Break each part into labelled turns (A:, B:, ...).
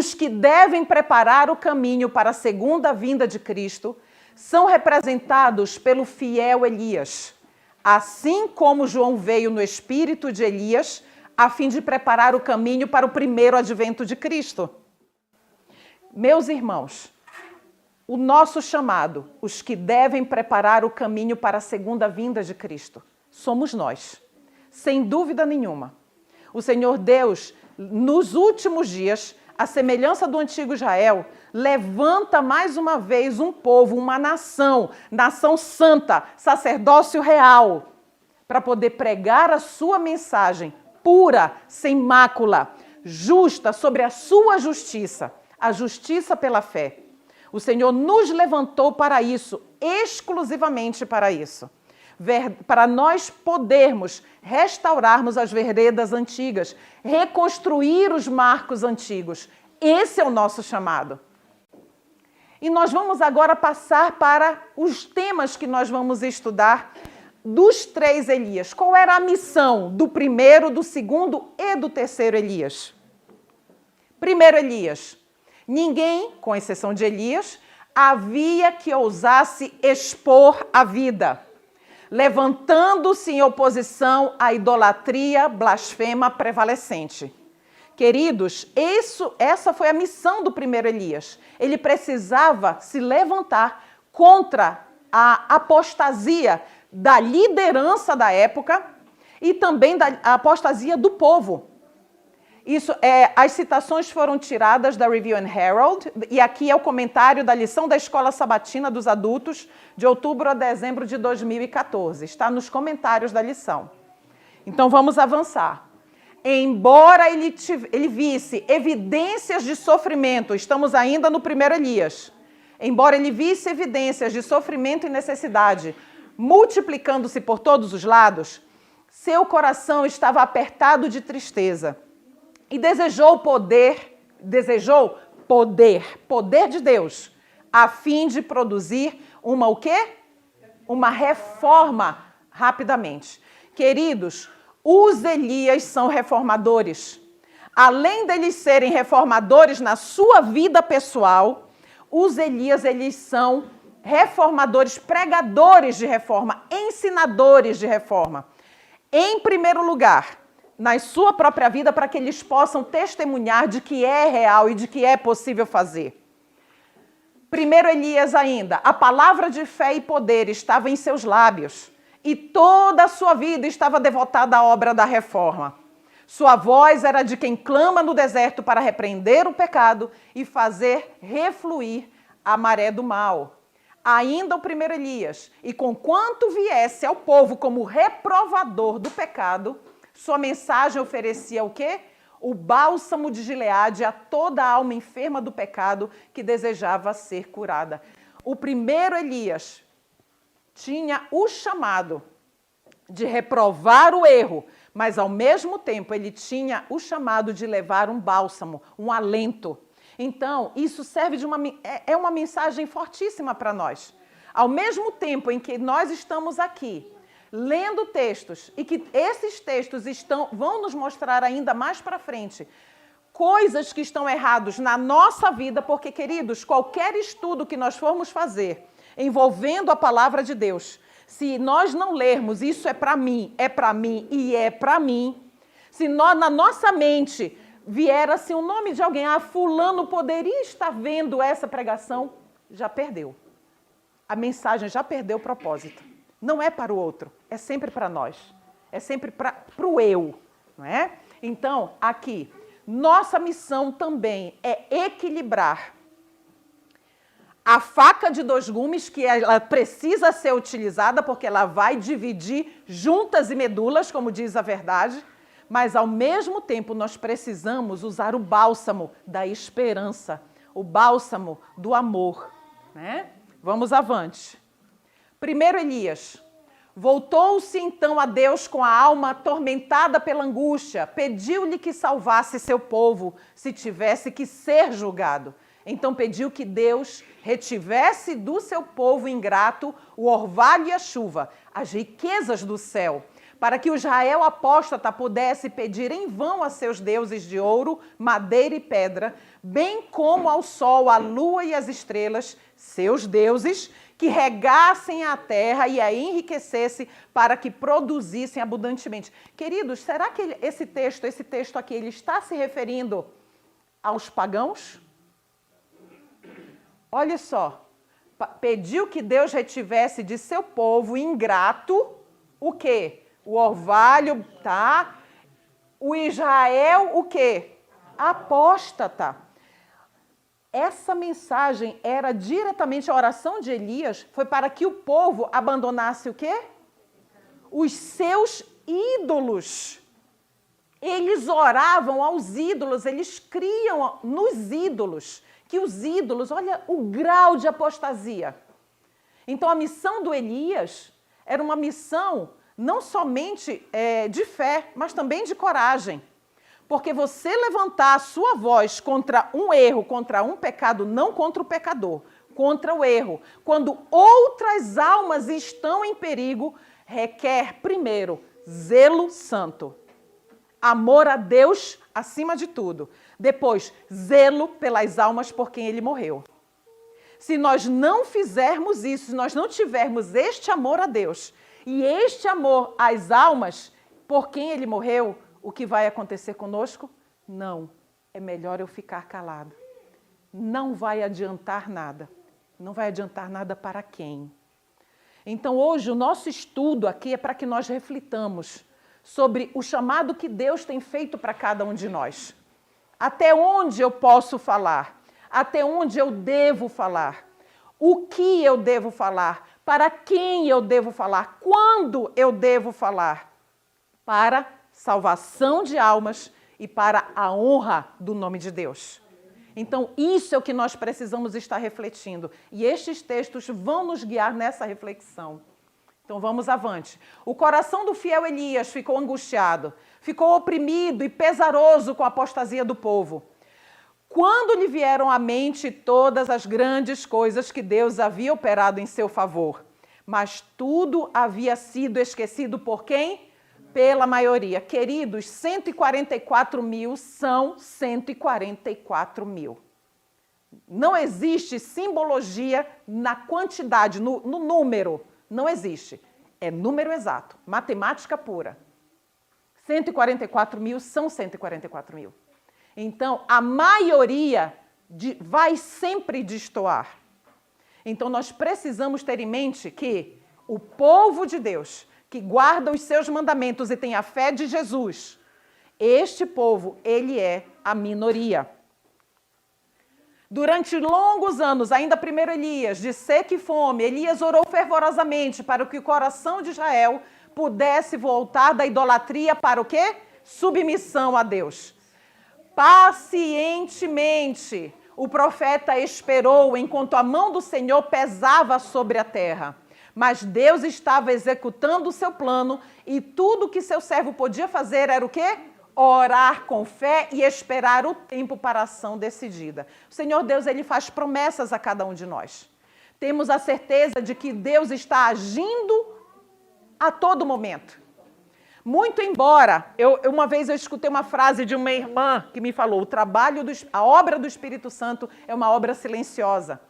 A: os que devem preparar o caminho para a segunda vinda de Cristo, são representados pelo fiel Elias, assim como João veio no espírito de Elias, a fim de preparar o caminho para o primeiro advento de Cristo. Meus irmãos, o nosso chamado, os que devem preparar o caminho para a segunda vinda de Cristo, somos nós, sem dúvida nenhuma. O Senhor Deus, nos últimos dias, à semelhança do antigo Israel, levanta mais uma vez um povo, uma nação, nação santa, sacerdócio real, para poder pregar a sua mensagem pura, sem mácula, justa, sobre a sua justiça, a justiça pela fé. O Senhor nos levantou para isso, exclusivamente para isso. Para nós podermos restaurarmos as veredas antigas, reconstruir os marcos antigos. Esse é o nosso chamado. E nós vamos agora passar para os temas que nós vamos estudar dos 3 Elias. Qual era a missão do primeiro, do segundo e do terceiro Elias? Primeiro Elias. Ninguém, com exceção de Elias, havia que ousasse expor a vida, levantando-se em oposição à idolatria blasfema prevalecente. Queridos, essa foi a missão do primeiro Elias. Ele precisava se levantar contra a apostasia da liderança da época e também da apostasia do povo. As citações foram tiradas da Review and Herald, e aqui é o comentário da lição da Escola Sabatina dos Adultos, de outubro a dezembro de 2014. Está nos comentários da lição. Então, vamos avançar. Embora ele visse evidências de sofrimento, estamos ainda no primeiro Elias, embora ele visse evidências de sofrimento e necessidade, multiplicando-se por todos os lados, seu coração estava apertado de tristeza e desejou poder de Deus, a fim de produzir o quê? Uma reforma rapidamente. Queridos, os Elias são reformadores. Além deles serem reformadores na sua vida pessoal, os Elias, eles são reformadores, pregadores de reforma, ensinadores de reforma. Em primeiro lugar, na sua própria vida, para que eles possam testemunhar de que é real e de que é possível fazer. Primeiro Elias ainda, a palavra de fé e poder estava em seus lábios e toda a sua vida estava devotada à obra da reforma. Sua voz era de quem clama no deserto para repreender o pecado e fazer refluir a maré do mal. Ainda o primeiro Elias, e conquanto viesse ao povo como reprovador do pecado, sua mensagem oferecia o quê? O bálsamo de Gileade a toda a alma enferma do pecado que desejava ser curada. O primeiro Elias tinha o chamado de reprovar o erro, mas ao mesmo tempo ele tinha o chamado de levar um bálsamo, um alento. Então, isso serve de uma mensagem fortíssima para nós. Ao mesmo tempo em que nós estamos aqui, lendo textos, e que esses textos vão nos mostrar ainda mais para frente coisas que estão erradas na nossa vida, porque, queridos, qualquer estudo que nós formos fazer envolvendo a palavra de Deus, se nós não lermos isso é para mim e é para mim, se na nossa mente vier assim o nome de alguém, fulano poderia estar vendo essa pregação, já perdeu. A mensagem já perdeu o propósito. Não é para o outro, é sempre para nós. É sempre para o eu, não é? Então, aqui, nossa missão também é equilibrar a faca de 2 gumes, que ela precisa ser utilizada porque ela vai dividir juntas e medulas, como diz a verdade, mas, ao mesmo tempo, nós precisamos usar o bálsamo da esperança, o bálsamo do amor, né? Vamos avante. Primeiro Elias. Voltou-se então a Deus com a alma atormentada pela angústia, pediu-lhe que salvasse seu povo, se tivesse que ser julgado. Então pediu que Deus retivesse do seu povo ingrato o orvalho e a chuva, as riquezas do céu, para que o Israel apóstata pudesse pedir em vão a seus deuses de ouro, madeira e pedra, bem como ao sol, à lua e às estrelas, seus deuses, que regassem a terra e a enriquecessem para que produzissem abundantemente. Queridos, será que esse texto aqui, ele está se referindo aos pagãos? Olha só, pediu que Deus retivesse de seu povo ingrato o quê? O orvalho, tá? O Israel, o quê? Apóstata. Essa mensagem era diretamente a oração de Elias, foi para que o povo abandonasse o quê? Os seus ídolos. Eles oravam aos ídolos, eles criam nos ídolos, que os ídolos, olha o grau de apostasia. Então a missão do Elias era uma missão não somente de fé, mas também de coragem. Porque você levantar a sua voz contra um erro, contra um pecado, não contra o pecador, contra o erro, quando outras almas estão em perigo, requer, primeiro, zelo santo. Amor a Deus acima de tudo. Depois, zelo pelas almas por quem ele morreu. Se nós não fizermos isso, se nós não tivermos este amor a Deus e este amor às almas por quem ele morreu, o que vai acontecer conosco? Não. É melhor eu ficar calado. Não vai adiantar nada. Não vai adiantar nada para quem? Então, hoje, o nosso estudo aqui é para que nós reflitamos sobre o chamado que Deus tem feito para cada um de nós. Até onde eu posso falar? Até onde eu devo falar? O que eu devo falar? Para quem eu devo falar? Quando eu devo falar? Para salvação de almas e para a honra do nome de Deus. Então, isso é o que nós precisamos estar refletindo. E estes textos vão nos guiar nessa reflexão. Então, vamos avante. O coração do fiel Elias ficou angustiado, ficou oprimido e pesaroso com a apostasia do povo. Quando lhe vieram à mente todas as grandes coisas que Deus havia operado em seu favor. Mas tudo havia sido esquecido por quem? Pela maioria. Queridos, 144 mil são 144 mil. Não existe simbologia na quantidade, no número. Não existe. É número exato. Matemática pura. 144 mil são 144 mil. Então, a maioria vai sempre destoar. Então, nós precisamos ter em mente que o povo de Deus, que guarda os seus mandamentos e tem a fé de Jesus, este povo, ele é a minoria. Durante longos anos, ainda primeiro Elias, de seca e fome, Elias orou fervorosamente para que o coração de Israel pudesse voltar da idolatria para o quê? Submissão a Deus. Pacientemente, o profeta esperou enquanto a mão do Senhor pesava sobre a terra. Mas Deus estava executando o seu plano e tudo que seu servo podia fazer era o quê? Orar com fé e esperar o tempo para a ação decidida. O Senhor Deus, ele faz promessas a cada um de nós. Temos a certeza de que Deus está agindo a todo momento. Muito embora, uma vez eu escutei uma frase de uma irmã que me falou, a obra do Espírito Santo é uma obra silenciosa.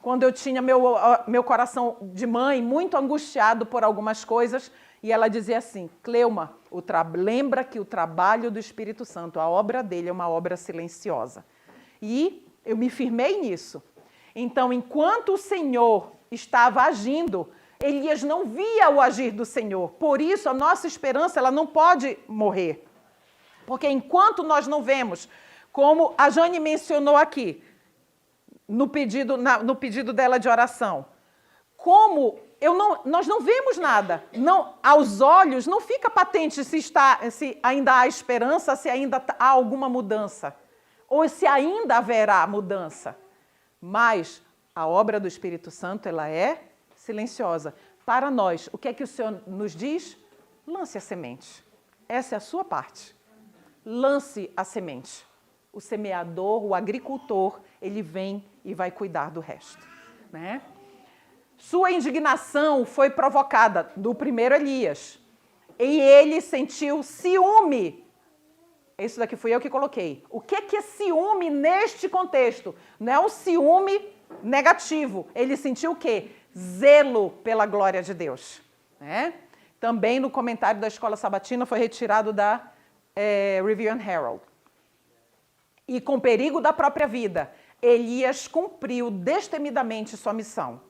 A: Quando eu tinha meu coração de mãe muito angustiado por algumas coisas, e ela dizia assim, Cleuma, lembra que o trabalho do Espírito Santo, a obra dele é uma obra silenciosa. E eu me firmei nisso. Então, enquanto o Senhor estava agindo, Elias não via o agir do Senhor. Por isso, a nossa esperança ela não pode morrer. Porque enquanto nós não vemos, como a Jane mencionou aqui, no pedido dela de oração, nós não vemos nada. Não, aos olhos não fica patente se ainda há esperança, se ainda há alguma mudança, ou se ainda haverá mudança. Mas a obra do Espírito Santo ela é silenciosa. Para nós, o que é que o Senhor nos diz? Lance a semente. Essa é a sua parte. Lance a semente. O semeador, o agricultor, ele vem e vai cuidar do resto, né? Sua indignação foi provocada do primeiro Elias. E ele sentiu ciúme. Isso daqui fui eu que coloquei. O que é ciúme neste contexto? Não é um ciúme negativo. Ele sentiu o quê? Zelo pela glória de Deus. Né? Também no comentário da Escola Sabatina foi retirado da Review and Herald. E com perigo da própria vida, Elias cumpriu destemidamente sua missão.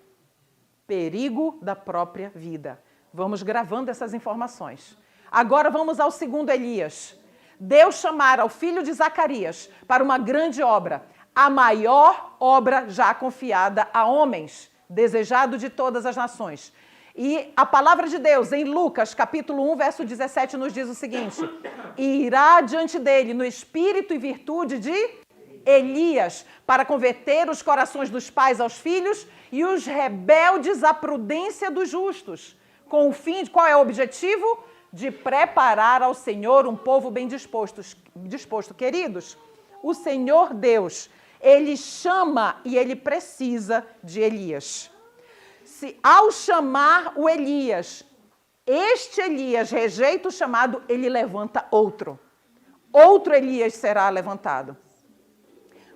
A: Perigo da própria vida. Vamos gravando essas informações. Agora vamos ao segundo Elias. Deus chamara o filho de Zacarias para uma grande obra, a maior obra já confiada a homens, desejado de todas as nações. E a palavra de Deus, em Lucas, capítulo 1, verso 17, nos diz o seguinte: e irá diante dele no espírito e virtude de Elias, para converter os corações dos pais aos filhos e os rebeldes à prudência dos justos. Com o fim de qual é o objetivo? De preparar ao Senhor um povo bem disposto. Queridos, o Senhor Deus, Ele chama e Ele precisa de Elias. Se ao chamar o Elias, este Elias rejeita o chamado, ele levanta outro. Outro Elias será levantado.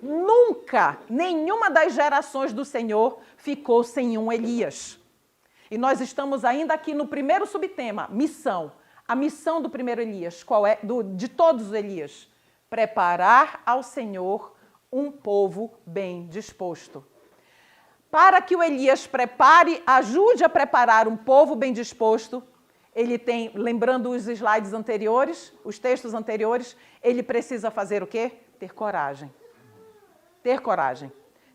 A: Nunca, nenhuma das gerações do Senhor ficou sem um Elias. E nós estamos ainda aqui no primeiro subtema, missão. A missão do primeiro Elias, qual é? De todos os Elias? Preparar ao Senhor um povo bem disposto. Para que o Elias prepare, ajude a preparar um povo bem disposto, ele tem, lembrando os slides anteriores, os textos anteriores, ele precisa fazer o quê? Ter coragem. Ter coragem.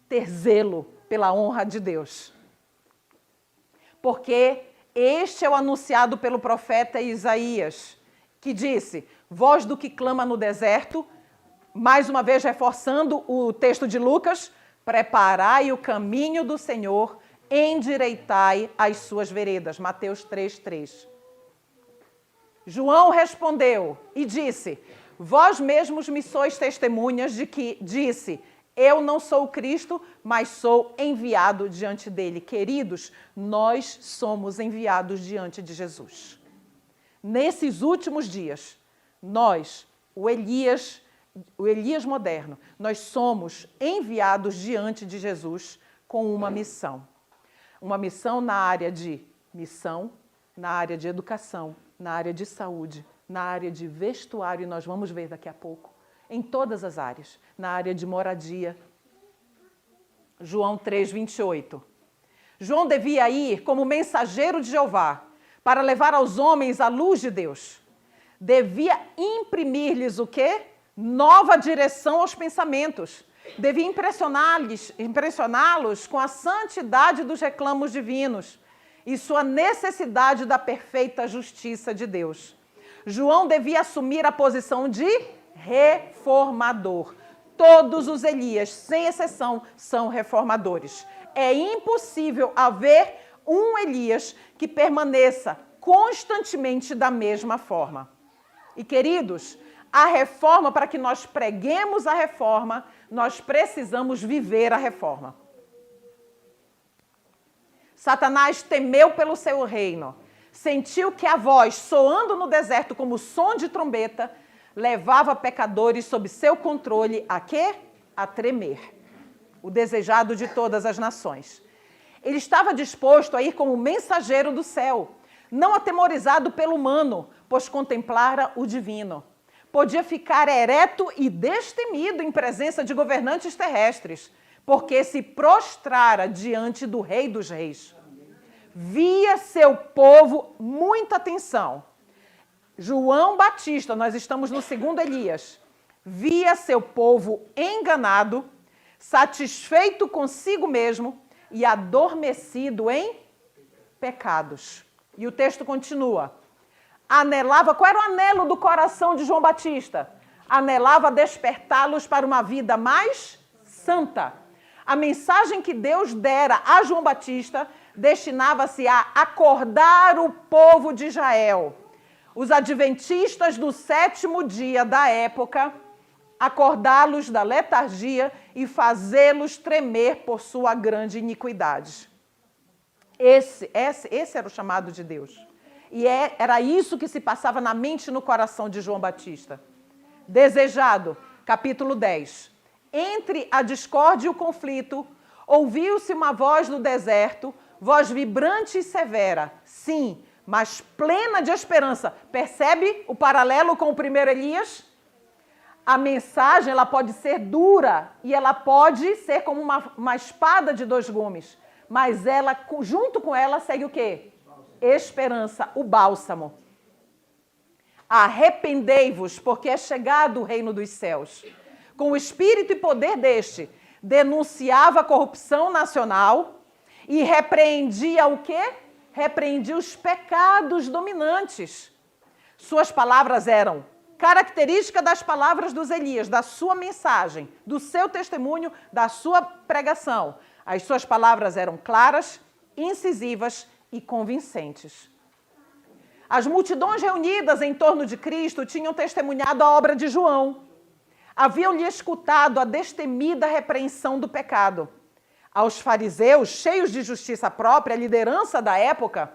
A: Ter zelo pela honra de Deus. Porque este é o anunciado pelo profeta Isaías, que disse, voz do que clama no deserto, mais uma vez reforçando o texto de Lucas, preparai o caminho do Senhor, endireitai as suas veredas. Mateus 3:3. João respondeu e disse, vós mesmos me sois testemunhas de que disse, eu não sou o Cristo, mas sou enviado diante dele. Queridos, nós somos enviados diante de Jesus. Nesses últimos dias, nós, o Elias moderno, nós somos enviados diante de Jesus com uma missão. Uma missão na área de missão, na área de educação, na área de saúde, na área de vestuário, e nós vamos ver daqui a pouco, em todas as áreas, na área de moradia. João 3:28. João devia ir como mensageiro de Jeová para levar aos homens a luz de Deus. Devia imprimir-lhes o quê? Nova direção aos pensamentos. Devia impressioná-los com a santidade dos reclamos divinos e sua necessidade da perfeita justiça de Deus. João devia assumir a posição de reformador. Todos os Elias, sem exceção, são reformadores. É impossível haver um Elias que permaneça constantemente da mesma forma. E, queridos, a reforma, para que nós preguemos a reforma, nós precisamos viver a reforma. Satanás temeu pelo seu reino, sentiu que a voz, soando no deserto como som de trombeta, levava pecadores sob seu controle a quê? A tremer. O desejado de todas as nações. Ele estava disposto a ir como mensageiro do céu, não atemorizado pelo humano, pois contemplara o divino. Podia ficar ereto e destemido em presença de governantes terrestres, porque se prostrara diante do Rei dos Reis. Via seu povo, muita atenção. João Batista, nós estamos no segundo Elias, via seu povo enganado, satisfeito consigo mesmo e adormecido em pecados. E o texto continua. Anelava, qual era o anelo do coração de João Batista? Anelava despertá-los para uma vida mais santa. A mensagem que Deus dera a João Batista destinava-se a acordar o povo de Israel. Os adventistas do sétimo dia da época, acordá-los da letargia e fazê-los tremer por sua grande iniquidade. Esse era o chamado de Deus. E era isso que se passava na mente e no coração de João Batista. Desejado, capítulo 10. Entre a discórdia e o conflito, ouviu-se uma voz no deserto, voz vibrante e severa, sim, mas plena de esperança. Percebe o paralelo com o primeiro Elias? A mensagem, ela pode ser dura e ela pode ser como uma espada de 2 gumes. Mas ela, junto com ela, segue o quê? Esperança, o bálsamo. Arrependei-vos, porque é chegado o reino dos céus. Com o espírito e poder deste, denunciava a corrupção nacional e repreendia o quê? Repreendia os pecados dominantes. Suas palavras eram característica das palavras dos Elias, da sua mensagem, do seu testemunho, da sua pregação. As suas palavras eram claras, incisivas e convincentes. As multidões reunidas em torno de Cristo tinham testemunhado a obra de João. Haviam-lhe escutado a destemida repreensão do pecado. Aos fariseus, cheios de justiça própria, a liderança da época,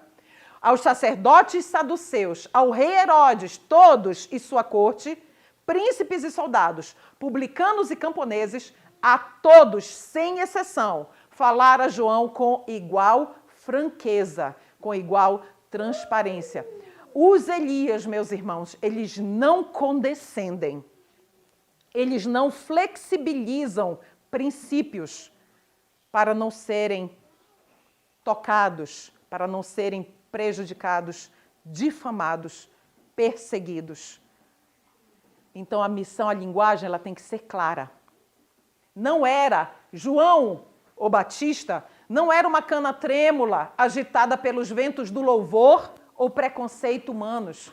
A: aos sacerdotes saduceus, ao rei Herodes, todos e sua corte, príncipes e soldados, publicanos e camponeses, a todos, sem exceção, falara João com igual franqueza, com igual transparência. Os Elias, meus irmãos, eles não condescendem, eles não flexibilizam princípios para não serem tocados, para não serem prejudicados, difamados, perseguidos. Então a missão, a linguagem, ela tem que ser clara. Não era João, o Batista, não era uma cana trêmula agitada pelos ventos do louvor ou preconceito humanos.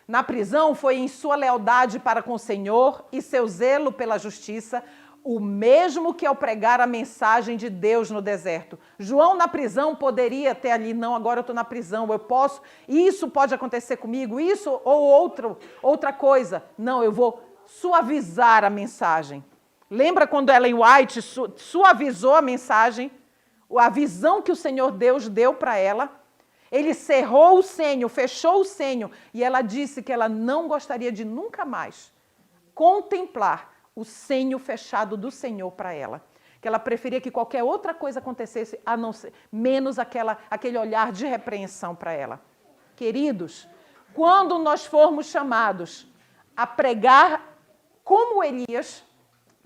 A: Na prisão foi em sua lealdade para com o Senhor e seu zelo pela justiça, o mesmo que ao pregar a mensagem de Deus no deserto. João na prisão poderia ter ali, não, agora eu estou na prisão, eu posso, isso pode acontecer comigo, isso ou outra coisa. Não, eu vou suavizar a mensagem. Lembra quando Ellen White suavizou a mensagem, a visão que o Senhor Deus deu para ela? Ele cerrou o senho, fechou o senho, e ela disse que ela não gostaria de nunca mais contemplar o senho fechado do Senhor para ela. Que ela preferia que qualquer outra coisa acontecesse, a não ser, menos aquele olhar de repreensão para ela. Queridos, quando nós formos chamados a pregar como Elias,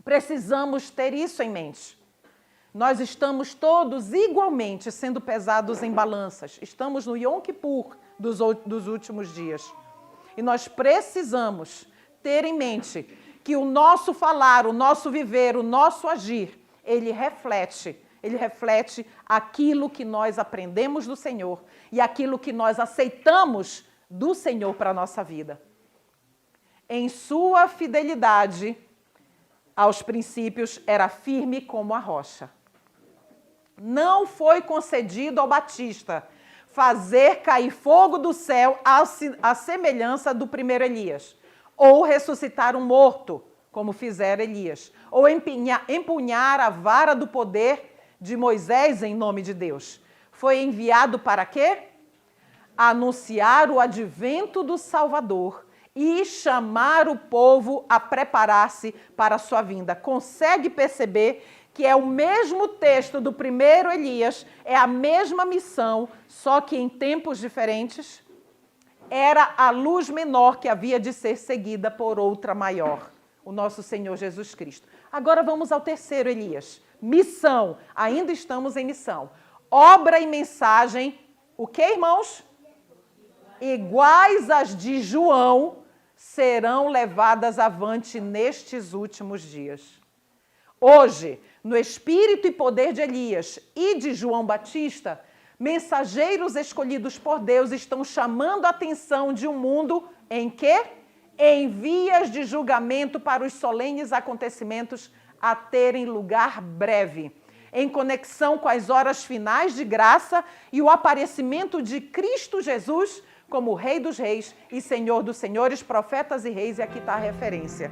A: precisamos ter isso em mente. Nós estamos todos igualmente sendo pesados em balanças. Estamos no Yom Kippur dos últimos dias. E nós precisamos ter em mente que o nosso falar, o nosso viver, o nosso agir, ele reflete aquilo que nós aprendemos do Senhor e aquilo que nós aceitamos do Senhor para a nossa vida. Em sua fidelidade aos princípios, era firme como a rocha. Não foi concedido ao Batista fazer cair fogo do céu à semelhança do primeiro Elias, ou ressuscitar um morto, como fizera Elias, ou empunhar a vara do poder de Moisés em nome de Deus. Foi enviado para quê? Anunciar o advento do Salvador e chamar o povo a preparar-se para a sua vinda. Consegue perceber que é o mesmo texto do primeiro Elias, é a mesma missão, só que em tempos diferentes? Era a luz menor que havia de ser seguida por outra maior, o nosso Senhor Jesus Cristo. Agora vamos ao terceiro Elias. Missão, ainda estamos em missão. Obra e mensagem, o que, irmãos? Iguais às de João, serão levadas avante nestes últimos dias. Hoje, no espírito e poder de Elias e de João Batista, mensageiros escolhidos por Deus estão chamando a atenção de um mundo em que? Em vias de julgamento para os solenes acontecimentos a terem lugar breve, em conexão com as horas finais de graça e o aparecimento de Cristo Jesus como Rei dos Reis e Senhor dos Senhores, profetas e reis, e aqui está a referência.